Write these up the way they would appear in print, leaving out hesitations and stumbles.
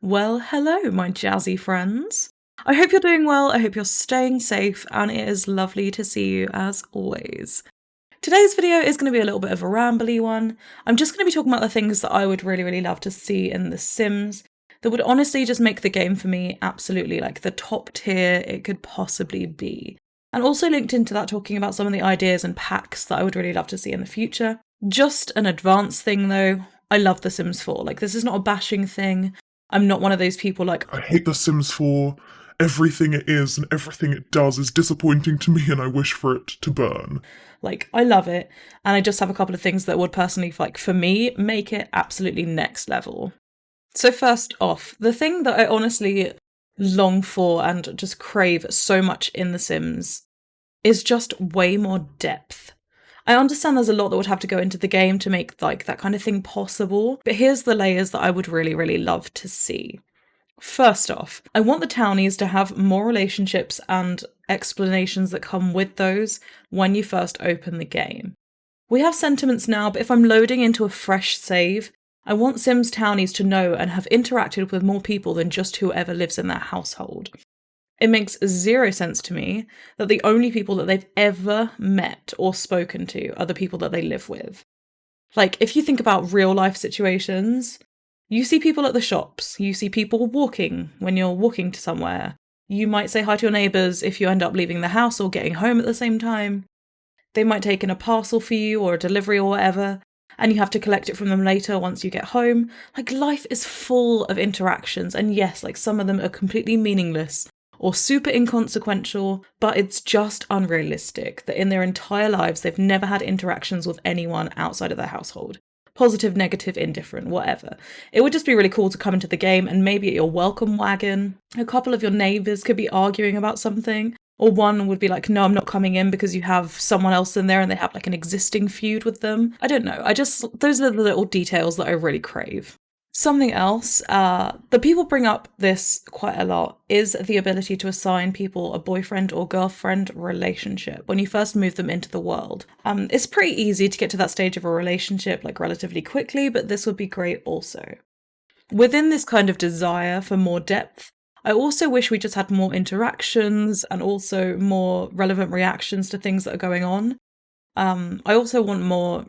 Well, hello, my jazzy friends. I hope you're doing well, I hope you're staying safe, and it is lovely to see you as always. Today's video is going to be a little bit of a rambly one. I'm just going to be talking about the things that I would really love to see in The Sims that would honestly just make the game for me absolutely like the top tier it could possibly be. And also linked into that, talking about some of the ideas and packs that I would really love to see in the future. Just an advanced thing though, I love The Sims 4. Like, this is not a bashing thing. I'm not one of those people like, I hate The Sims 4. Everything it is and everything it does is disappointing to me and I wish for it to burn. Like, I love it, and I just have a couple of things that would personally, like, for me, make it absolutely next level. So first off, the thing that I honestly long for and just crave so much in The Sims is just way more depth. I understand there's a lot that would have to go into the game to make, like, that kind of thing possible, but here's the layers that I would really love to see. First off, I want the townies to have more relationships and explanations that come with those when you first open the game. We have sentiments now, but if I'm loading into a fresh save, I want Sims townies to know and have interacted with more people than just whoever lives in their household. It makes zero sense to me that the only people that they've ever met or spoken to are the people that they live with. Like, if you think about real life situations, you see people at the shops, you see people walking when you're walking to somewhere. You might say hi to your neighbours if you end up leaving the house or getting home at the same time. They might take in a parcel for you or a delivery or whatever, and you have to collect it from them later once you get home. Like, life is full of interactions, and yes, like, some of them are completely meaningless or super inconsequential, but it's just unrealistic that in their entire lives they've never had interactions with anyone outside of their household. Positive, negative, indifferent, whatever. It would just be really cool to come into the game and maybe at your welcome wagon, a couple of your neighbours could be arguing about something, or one would be like, no, I'm not coming in because you have someone else in there and they have like an existing feud with them. I don't know. Those are the little details that I really crave. Something else, that people bring up this quite a lot, is the ability to assign people a boyfriend or girlfriend relationship when you first move them into the world. It's pretty easy to get to that stage of a relationship like relatively quickly, but this would be great also. Within this kind of desire for more depth, I also wish we just had more interactions and also more relevant reactions to things that are going on. I also want more.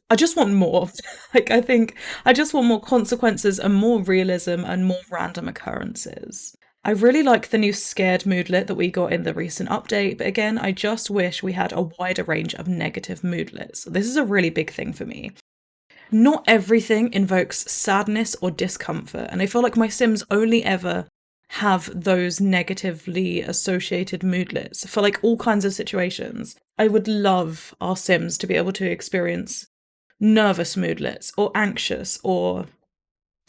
I just want more. I just want more consequences and more realism and more random occurrences. I really like the new scared moodlet that we got in the recent update, but again, I just wish we had a wider range of negative moodlets. This is a really big thing for me. Not everything invokes sadness or discomfort, and I feel like my Sims only ever have those negatively associated moodlets for like all kinds of situations. I would love our Sims to be able to experience nervous moodlets or anxious, or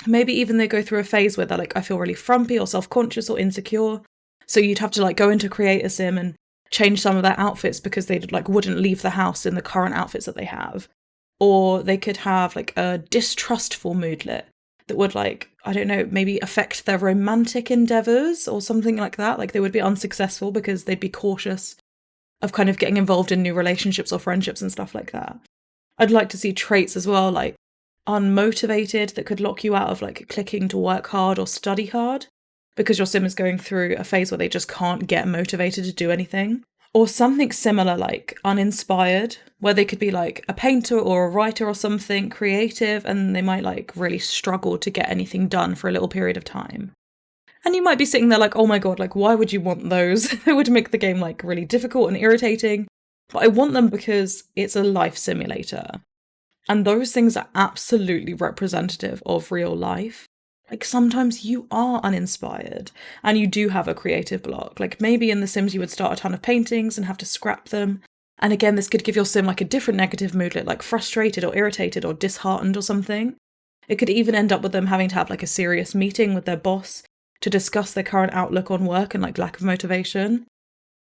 maybe even they go through a phase where they're like, I feel really frumpy or self-conscious or insecure. So you'd have to like go into create a sim and change some of their outfits because they like wouldn't leave the house in the current outfits that they have. Or they could have like a distrustful moodlet that would like, I don't know, maybe affect their romantic endeavours or something like that. Like they would be unsuccessful because they'd be cautious of kind of getting involved in new relationships or friendships and stuff like that. I'd like to see traits as well, like unmotivated, that could lock you out of like clicking to work hard or study hard because your sim is going through a phase where they just can't get motivated to do anything. Or something similar, like uninspired, where they could be like a painter or a writer or something creative, and they might like really struggle to get anything done for a little period of time. And you might be sitting there like, oh my god, like why would you want those? It would make the game like really difficult and irritating. But I want them because it's a life simulator. And those things are absolutely representative of real life. Like sometimes you are uninspired and you do have a creative block. Like maybe in The Sims you would start a ton of paintings and have to scrap them. And again, this could give your sim like a different negative moodlet, like frustrated or irritated or disheartened or something. It could even end up with them having to have like a serious meeting with their boss to discuss their current outlook on work and like lack of motivation.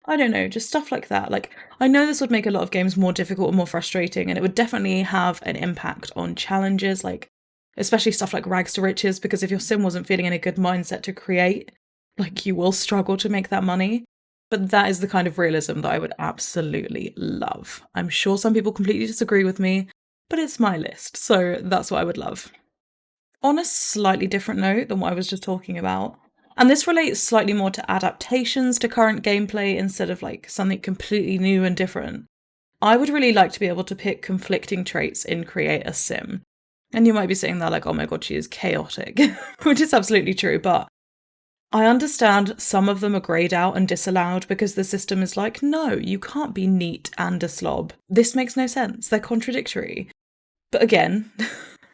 I don't know, just stuff like that. Like, I know this would make a lot of games more difficult and more frustrating, and it would definitely have an impact on challenges, like, especially stuff like Rags to Riches, because if your sim wasn't feeling in a good mindset to create, like, you will struggle to make that money. But that is the kind of realism that I would absolutely love. I'm sure some people completely disagree with me, but it's my list, so that's what I would love. On a slightly different note than what I was just talking about, and this relates slightly more to adaptations to current gameplay instead of like something completely new and different, I would really like to be able to pick conflicting traits in Create a Sim. And you might be saying that like, oh my god, she is chaotic, which is absolutely true, but I understand some of them are greyed out and disallowed because the system is like, no, you can't be neat and a slob. This makes no sense. They're contradictory. But again,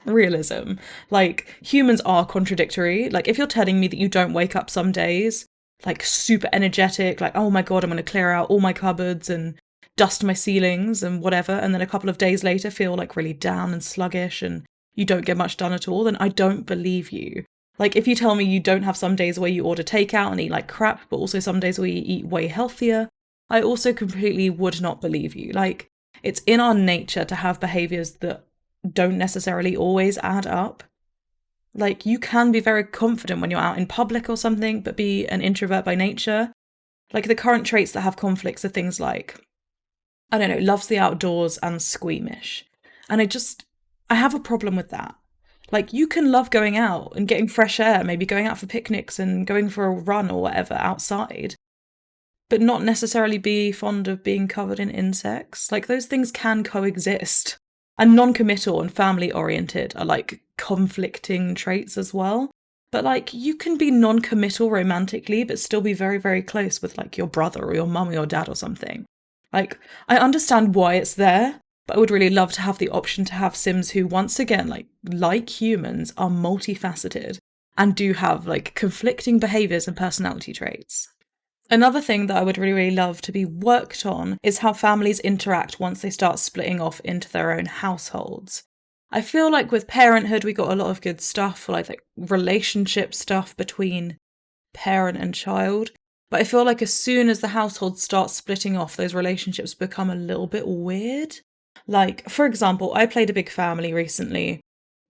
realism. Like, humans are contradictory. Like, if you're telling me that you don't wake up some days, like, super energetic, like, oh my god, I'm going to clear out all my cupboards and dust my ceilings and whatever, and then a couple of days later feel like really down and sluggish and you don't get much done at all, then I don't believe you. Like, if you tell me you don't have some days where you order takeout and eat like crap, but also some days where you eat way healthier, I also completely would not believe you. Like, it's in our nature to have behaviors that don't necessarily always add up. Like, you can be very confident when you're out in public or something, but be an introvert by nature. Like, the current traits that have conflicts are things like, I don't know, loves the outdoors and squeamish. And I have a problem with that. Like, you can love going out and getting fresh air, maybe going out for picnics and going for a run or whatever outside, but not necessarily be fond of being covered in insects. Like, those things can coexist. And non-committal and family-oriented are, like, conflicting traits as well. But, like, you can be non-committal romantically, but still be very, very close with, like, your brother or your mum or your dad or something. Like, I understand why it's there, but I would really love to have the option to have Sims who, once again, like humans, are multifaceted and do have, like, conflicting behaviours and personality traits. Another thing that I would really, really love to be worked on is how families interact once they start splitting off into their own households. I feel like with parenthood, we got a lot of good stuff for like relationship stuff between parent and child. But I feel like as soon as the households start splitting off, those relationships become a little bit weird. Like, for example, I played a big family recently.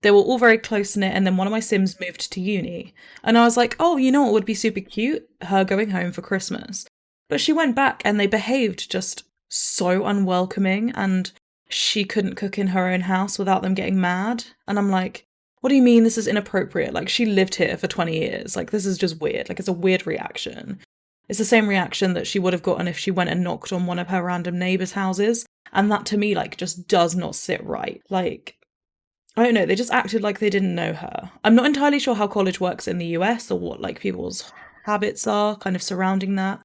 They were all very close-knit, and then one of my Sims moved to uni. And I was like, oh, you know what would be super cute? Her going home for Christmas. But she went back and they behaved just so unwelcoming, and she couldn't cook in her own house without them getting mad. And I'm like, what do you mean this is inappropriate? Like, she lived here for 20 years. Like, this is just weird. Like, it's a weird reaction. It's the same reaction that she would have gotten if she went and knocked on one of her random neighbours' houses. And that to me, like, just does not sit right. Like, I don't know, they just acted like they didn't know her. I'm not entirely sure how college works in the US or what, like, people's habits are kind of surrounding that.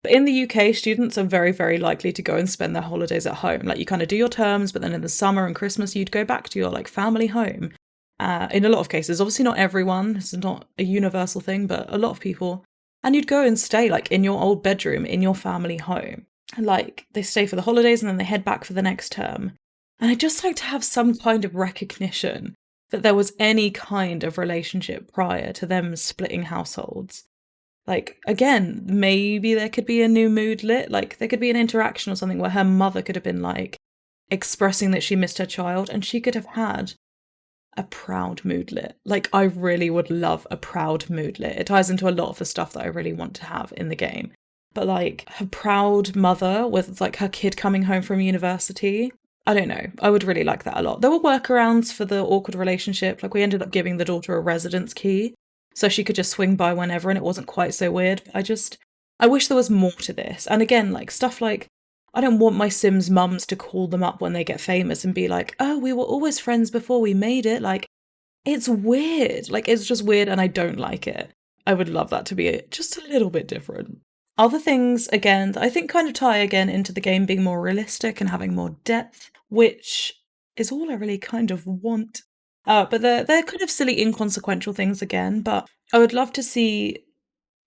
But in the UK, students are very, very likely to go and spend their holidays at home. Like, you kind of do your terms, but then in the summer and Christmas, you'd go back to your, like, family home. In a lot of cases, obviously not everyone, it's not a universal thing, but a lot of people. And you'd go and stay, like, in your old bedroom, in your family home. Like, they stay for the holidays and then they head back for the next term. And I'd just like to have some kind of recognition that there was any kind of relationship prior to them splitting households. Like, again, maybe there could be a new mood lit. Like, there could be an interaction or something where her mother could have been, like, expressing that she missed her child, and she could have had a proud moodlet. Like, I really would love a proud moodlet. It ties into a lot of the stuff that I really want to have in the game. But, like, her proud mother with, like, her kid coming home from university, I don't know. I would really like that a lot. There were workarounds for the awkward relationship. Like, we ended up giving the daughter a residence key, so she could just swing by whenever and it wasn't quite so weird. I wish there was more to this. And again, like, stuff like, I don't want my Sims mums to call them up when they get famous and be like, oh, we were always friends before we made it. Like, it's weird. Like, it's just weird and I don't like it. I would love that to be just a little bit different. Other things, again, that I think kind of tie again into the game being more realistic and having more depth, which is all I really kind of want. But they're kind of silly, inconsequential things again, but I would love to see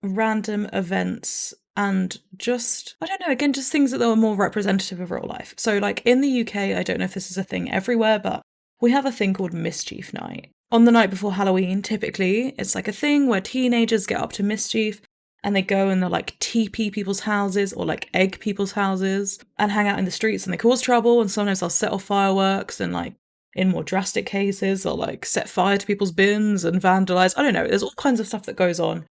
random events and just, I don't know, again, just things that are more representative of real life. So, like, in the UK, I don't know if this is a thing everywhere, but we have a thing called Mischief Night. On the night before Halloween, typically, it's like a thing where teenagers get up to mischief and they go and they'll, like, TP people's houses or, like, egg people's houses and hang out in the streets and they cause trouble, and sometimes they'll set off fireworks and, like, in more drastic cases, they'll, like, set fire to people's bins and vandalise. I don't know, there's all kinds of stuff that goes on.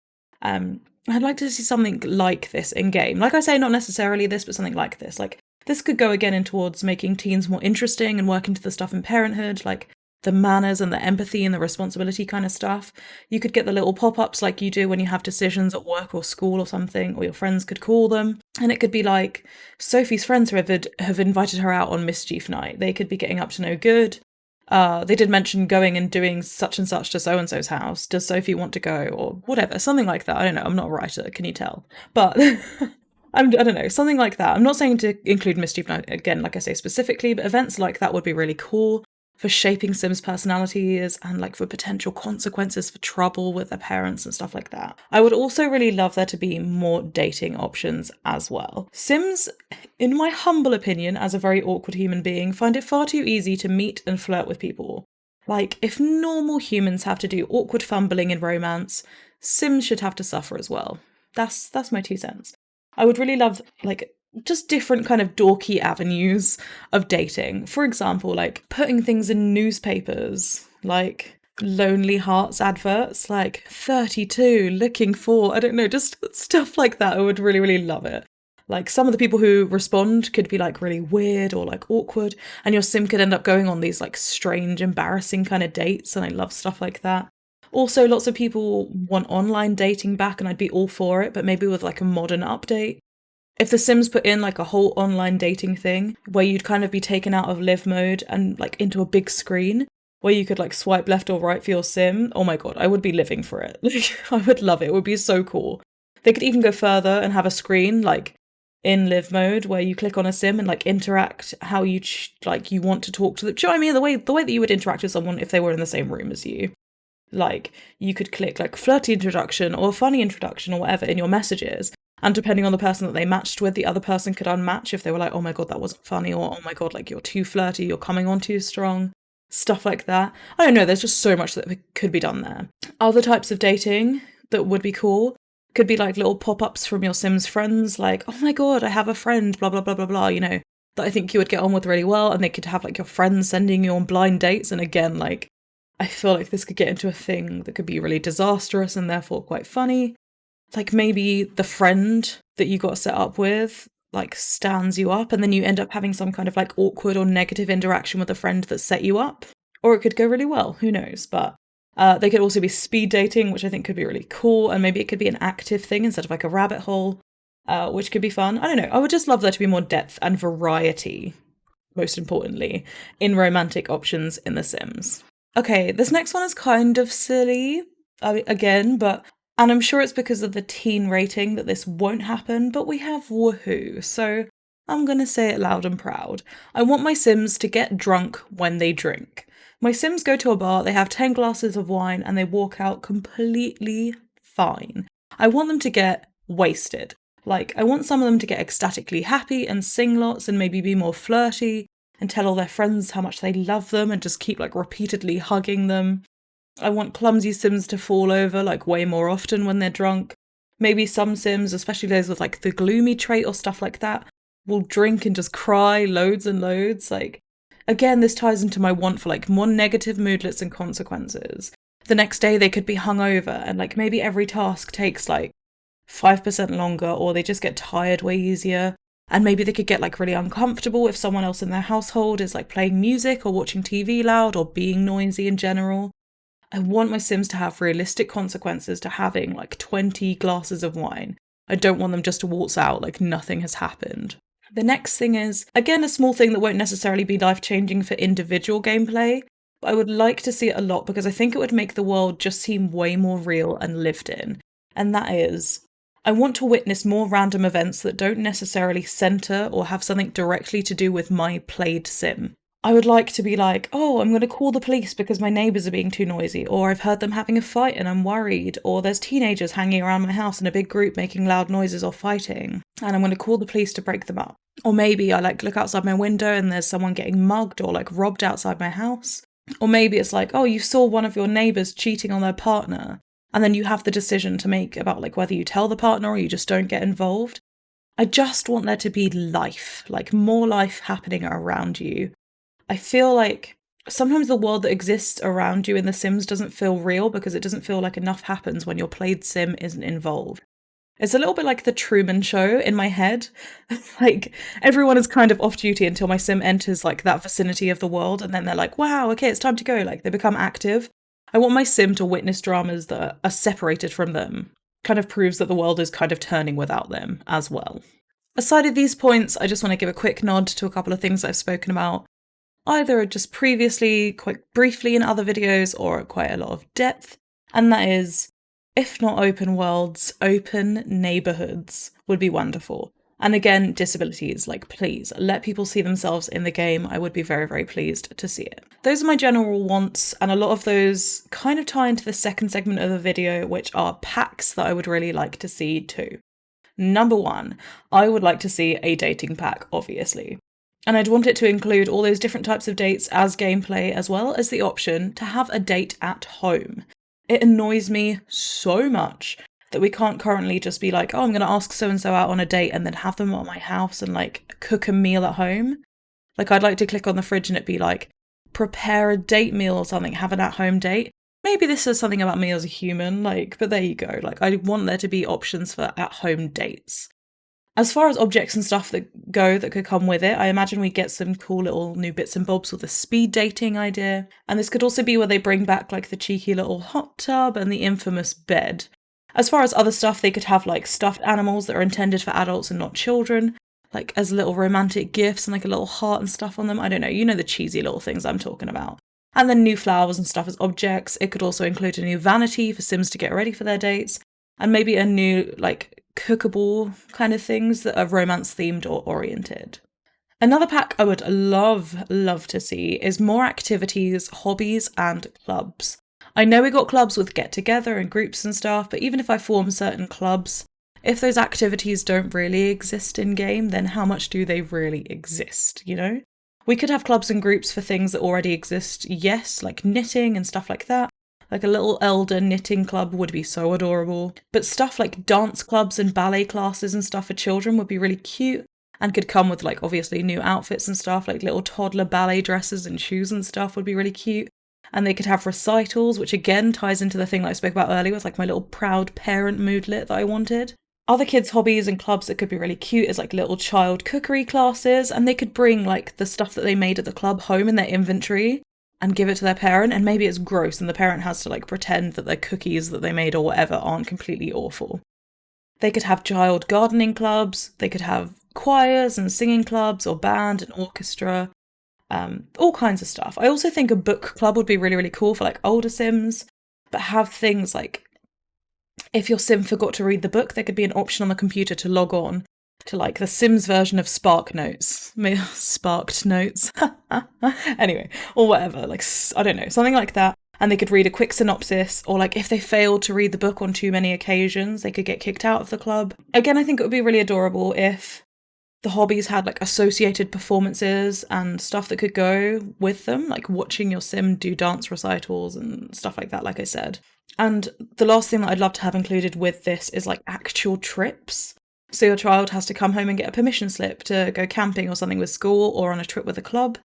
I'd like to see something like this in game. Like I say, not necessarily this, but something like this. Like, this could go again in towards making teens more interesting and work into the stuff in parenthood. Like, the manners and the empathy and the responsibility kind of stuff. You could get the little pop-ups like you do when you have decisions at work or school or something, or your friends could call them. And it could be like Sophie's friends who have invited her out on mischief night. They could be getting up to no good. They did mention going and doing such and such to so-and-so's house. Does Sophie want to go? Or whatever, something like that. I don't know, I'm not a writer, can you tell? But I don't know, something like that. I'm not saying to include mischief night, again, like I say specifically, but events like that would be really cool for shaping Sims' personalities and like for potential consequences for trouble with their parents and stuff like that. I would also really love there to be more dating options as well. Sims, in my humble opinion, as a very awkward human being, find it far too easy to meet and flirt with people. Like, if normal humans have to do awkward fumbling in romance, Sims should have to suffer as well. That's my 2 cents. I would really love, like, just different kind of dorky avenues of dating. For example, like putting things in newspapers, like Lonely Hearts adverts, like 32 looking for, I don't know, just stuff like that. I would really, really love it. Like some of the people who respond could be like really weird or like awkward, and your sim could end up going on these like strange, embarrassing kind of dates, and I love stuff like that. Also, lots of people want online dating back, and I'd be all for it, but maybe with like a modern update. If The Sims put in like a whole online dating thing where you'd kind of be taken out of live mode and like into a big screen where you could like swipe left or right for your sim, oh my god, I would be living for it. I would love it. It would be so cool. They could even go further and have a screen like in live mode where you click on a sim and like interact how you like you want to talk to them. Do you know what I mean? The way that you would interact with someone if they were in the same room as you. Like you could click like flirty introduction or funny introduction or whatever in your messages. And depending on the person that they matched with, the other person could unmatch if they were like, oh my god, that wasn't funny, or oh my god, like you're too flirty, you're coming on too strong, stuff like that. I don't know, there's just so much that could be done there. Other types of dating that would be cool could be like little pop-ups from your Sims friends, like, oh my god, I have a friend, blah, blah, blah, blah, blah, you know, that I think you would get on with really well, and they could have like your friends sending you on blind dates, and again, like, I feel like this could get into a thing that could be really disastrous and therefore quite funny. Like maybe the friend that you got set up with like stands you up, and then you end up having some kind of like awkward or negative interaction with a friend that set you up. Or it could go really well, who knows? But they could also be speed dating, which I think could be really cool, and maybe it could be an active thing instead of like a rabbit hole, which could be fun. I don't know, I would just love there to be more depth and variety, most importantly, in romantic options in The Sims. Okay, this next one is kind of silly, again, and I'm sure it's because of the teen rating that this won't happen, but we have woohoo, so I'm gonna say it loud and proud. I want my Sims to get drunk when they drink. My Sims go to a bar, they have 10 glasses of wine, and they walk out completely fine. I want them to get wasted. Like, I want some of them to get ecstatically happy and sing lots and maybe be more flirty and tell all their friends how much they love them and just keep like repeatedly hugging them. I want clumsy Sims to fall over like way more often when they're drunk. Maybe some Sims, especially those with like the gloomy trait or stuff like that, will drink and just cry loads and loads. Like, again, this ties into my want for like more negative moodlets and consequences. The next day they could be hungover, and like maybe every task takes like 5% longer, or they just get tired way easier. And maybe they could get like really uncomfortable if someone else in their household is like playing music or watching TV loud or being noisy in general. I want my Sims to have realistic consequences to having like 20 glasses of wine. I don't want them just to waltz out like nothing has happened. The next thing is, again, a small thing that won't necessarily be life-changing for individual gameplay, but I would like to see it a lot because I think it would make the world just seem way more real and lived in. And that is, I want to witness more random events that don't necessarily centre or have something directly to do with my played Sim. I would like to be like, oh, I'm going to call the police because my neighbours are being too noisy, or I've heard them having a fight and I'm worried, or there's teenagers hanging around my house in a big group making loud noises or fighting, and I'm going to call the police to break them up. Or maybe I like look outside my window and there's someone getting mugged or like robbed outside my house. Or maybe it's like, oh, you saw one of your neighbours cheating on their partner, and then you have the decision to make about like whether you tell the partner or you just don't get involved. I just want there to be life, like more life happening around you. I feel like sometimes the world that exists around you in The Sims doesn't feel real because it doesn't feel like enough happens when your played Sim isn't involved. It's a little bit like the Truman Show in my head. Like, everyone is kind of off duty until my sim enters, like, that vicinity of the world, and then they're like, wow, okay, it's time to go. Like, they become active. I want my sim to witness dramas that are separated from them. Kind of proves that the world is kind of turning without them as well. Aside of these points, I just want to give a quick nod to a couple of things I've spoken about, either just previously, quite briefly in other videos, or at quite a lot of depth, and that is, if not open worlds, open neighbourhoods would be wonderful. And again, disabilities, like, please, let people see themselves in the game. I would be very, very pleased to see it. Those are my general wants, and a lot of those kind of tie into the second segment of the video, which are packs that I would really like to see too. Number 1, I would like to see a dating pack, obviously. And I'd want it to include all those different types of dates as gameplay, as well as the option to have a date at home. It annoys me so much that we can't currently just be like, oh, I'm going to ask so-and-so out on a date and then have them at my house and, like, cook a meal at home. Like, I'd like to click on the fridge and it'd be like, prepare a date meal or something, have an at-home date. Maybe this says something about me as a human, like, but there you go. Like, I want there to be options for at-home dates. As far as objects and stuff that could come with it, I imagine we get some cool little new bits and bobs with the speed dating idea. And this could also be where they bring back, like, the cheeky little hot tub and the infamous bed. As far as other stuff, they could have, like, stuffed animals that are intended for adults and not children, like, as little romantic gifts and, like, a little heart and stuff on them. I don't know, you know the cheesy little things I'm talking about. And then new flowers and stuff as objects. It could also include a new vanity for Sims to get ready for their dates. And maybe a new, like, cookable kind of things that are romance themed or oriented. Another pack I would love to see is more activities, hobbies, and clubs. I know we got clubs with get together and groups and stuff, but even if I form certain clubs, if those activities don't really exist in game, then how much do they really exist, you know? We could have clubs and groups for things that already exist, yes, like knitting and stuff like that. Like a little elder knitting club would be so adorable. But stuff like dance clubs and ballet classes and stuff for children would be really cute and could come with, like, obviously new outfits and stuff, like little toddler ballet dresses and shoes and stuff would be really cute. And they could have recitals, which again ties into the thing that I spoke about earlier with, like, my little proud parent moodlet that I wanted. Other kids' hobbies and clubs that could be really cute is, like, little child cookery classes, and they could bring, like, the stuff that they made at the club home in their inventory and give it to their parent, and maybe it's gross and the parent has to, like, pretend that their cookies that they made or whatever aren't completely awful. They could have child gardening clubs, they could have choirs and singing clubs or band and orchestra, all kinds of stuff. I also think a book club would be really, really cool for, like, older Sims, but have things like, if your Sim forgot to read the book, there could be an option on the computer to log on to, like, the Sims version of Spark Notes. Sparked Notes. Anyway, or whatever, like, I don't know, something like that. And they could read a quick synopsis, or, like, if they failed to read the book on too many occasions, they could get kicked out of the club. Again, I think it would be really adorable if the hobbies had, like, associated performances and stuff that could go with them, like watching your Sim do dance recitals and stuff like that, like I said. And the last thing that I'd love to have included with this is, like, actual trips. So your child has to come home and get a permission slip to go camping or something with school or on a trip with a club.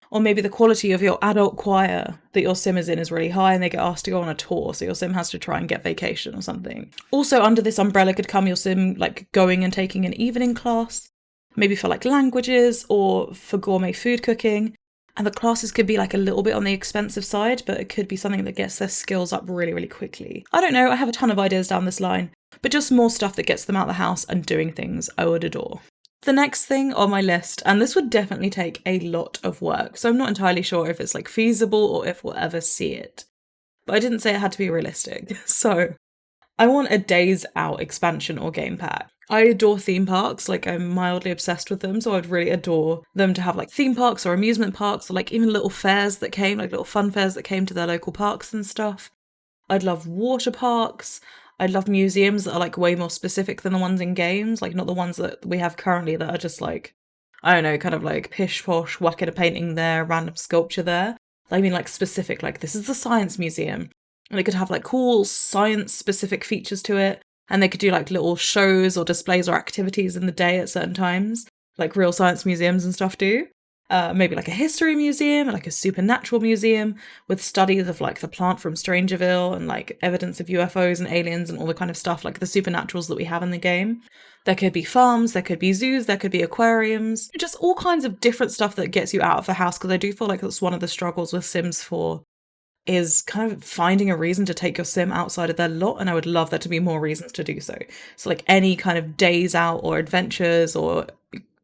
Or maybe the quality of your adult choir that your Sim is in is really high and they get asked to go on a tour, so your Sim has to try and get vacation or something. Also, under this umbrella could come your Sim, like, going and taking an evening class, maybe for, like, languages or for gourmet food cooking. And the classes could be, like, a little bit on the expensive side, but it could be something that gets their skills up really, really quickly. I don't know, I have a ton of ideas down this line, but just more stuff that gets them out of the house and doing things I would adore. The next thing on my list, and this would definitely take a lot of work, so I'm not entirely sure if it's, like, feasible or if we'll ever see it. But I didn't say it had to be realistic. So, I want a Days Out expansion or game pack. I adore theme parks, like, I'm mildly obsessed with them, so I'd really adore them to have, like, theme parks or amusement parks, or, like, even little fairs that came, like little fun fairs that came to their local parks and stuff. I'd love water parks. I'd love museums that are, like, way more specific than the ones in games, like, not the ones that we have currently that are just, like, I don't know, kind of like pish posh, whack at a painting there, random sculpture there. I mean, like, specific, like, this is the science museum. And it could have, like, cool science specific features to it. And they could do, like, little shows or displays or activities in the day at certain times, like real science museums and stuff do. maybe like a history museum, like a supernatural museum with studies of like the plant from Strangerville and like evidence of UFOs and aliens and all the kind of stuff, like the supernaturals that we have in the game. There could be farms, there could be zoos, there could be aquariums, just all kinds of different stuff that gets you out of the house, because I do feel like that's one of the struggles with Sims 4 is kind of finding a reason to take your sim outside of their lot, and I would love there to be more reasons to do so. So like any kind of days out or adventures or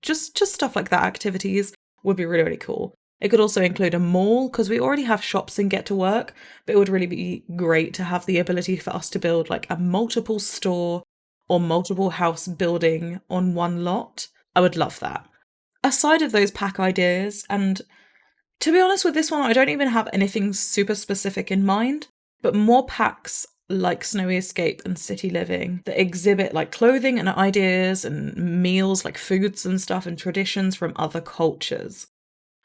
just stuff like that, activities would be really, really cool. It could also include a mall, because we already have shops in Get to Work, but it would really be great to have the ability for us to build like a multiple store or multiple house building on one lot. I would love that. Aside of those pack ideas, and to be honest with this one, I don't even have anything super specific in mind, but more packs like Snowy Escape and City Living that exhibit like clothing and ideas and meals, like foods and stuff and traditions from other cultures.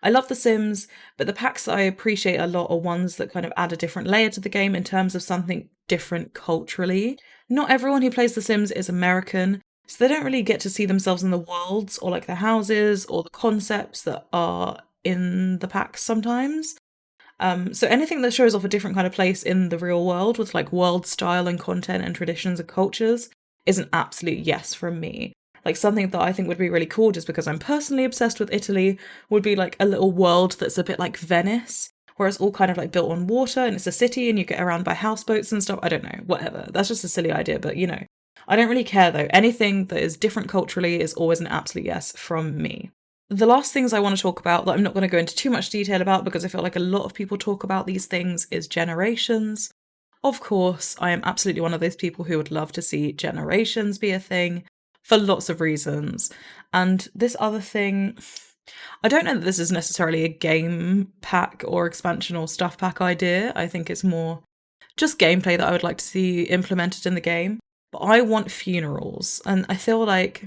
I love The Sims, but the packs that I appreciate a lot are ones that kind of add a different layer to the game in terms of something different culturally. Not everyone who plays The Sims is American, so they don't really get to see themselves in the worlds or like the houses or the concepts that are in the packs sometimes. So anything that shows off a different kind of place in the real world with like world style and content and traditions and cultures is an absolute yes from me. Like something that I think would be really cool, just because I'm personally obsessed with Italy, would be like a little world that's a bit like Venice, where it's all kind of like built on water and it's a city and you get around by houseboats and stuff. I don't know, whatever. That's just a silly idea, but you know. I don't really care though. Anything that is different culturally is always an absolute yes from me. The last things I want to talk about that I'm not going to go into too much detail about, because I feel like a lot of people talk about these things, is generations. Of course, I am absolutely one of those people who would love to see generations be a thing for lots of reasons. And this other thing, I don't know that this is necessarily a game pack or expansion or stuff pack idea. I think it's more just gameplay that I would like to see implemented in the game. But I want funerals, and I feel like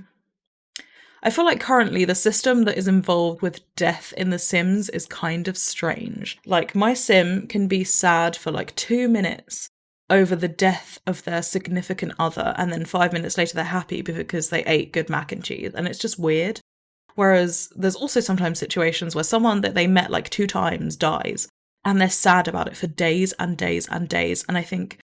currently the system that is involved with death in The Sims is kind of strange. Like, my sim can be sad for like 2 minutes over the death of their significant other, and then 5 minutes later they're happy because they ate good mac and cheese, and it's just weird. Whereas there's also sometimes situations where someone that they met like 2 times dies, and they're sad about it for days and days and days, and I think,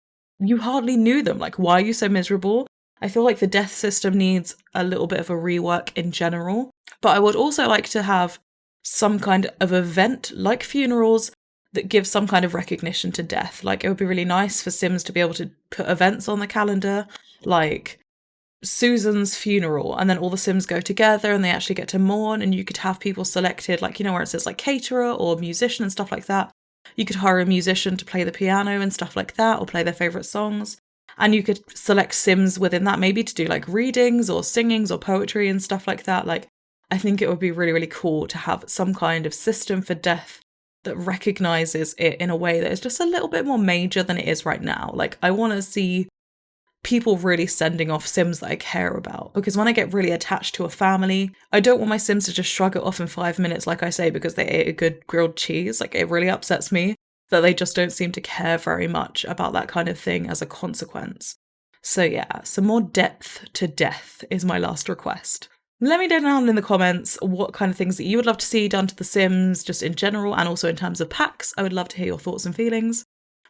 you hardly knew them, like, why are you so miserable? I feel like the death system needs a little bit of a rework in general, but I would also like to have some kind of event like funerals that gives some kind of recognition to death. Like, it would be really nice for Sims to be able to put events on the calendar, like Susan's funeral, and then all the Sims go together and they actually get to mourn, and you could have people selected, like, you know, where it says like caterer or musician and stuff like that. You could hire a musician to play the piano and stuff like that, or play their favourite songs. And you could select Sims within that, maybe to do like readings or singings or poetry and stuff like that. Like, I think it would be really, really cool to have some kind of system for death that recognizes it in a way that is just a little bit more major than it is right now. Like, I want to see people really sending off Sims that I care about, because when I get really attached to a family, I don't want my Sims to just shrug it off in 5 minutes, like I say, because they ate a good grilled cheese. Like, it really upsets me that they just don't seem to care very much about that kind of thing as a consequence. So yeah, some more depth to death is my last request. Let me know down in the comments what kind of things that you would love to see done to The Sims, just in general, and also in terms of packs. I would love to hear your thoughts and feelings.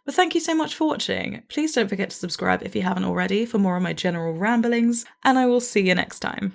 But thank you so much for watching. Please don't forget to subscribe if you haven't already for more of my general ramblings, and I will see you next time.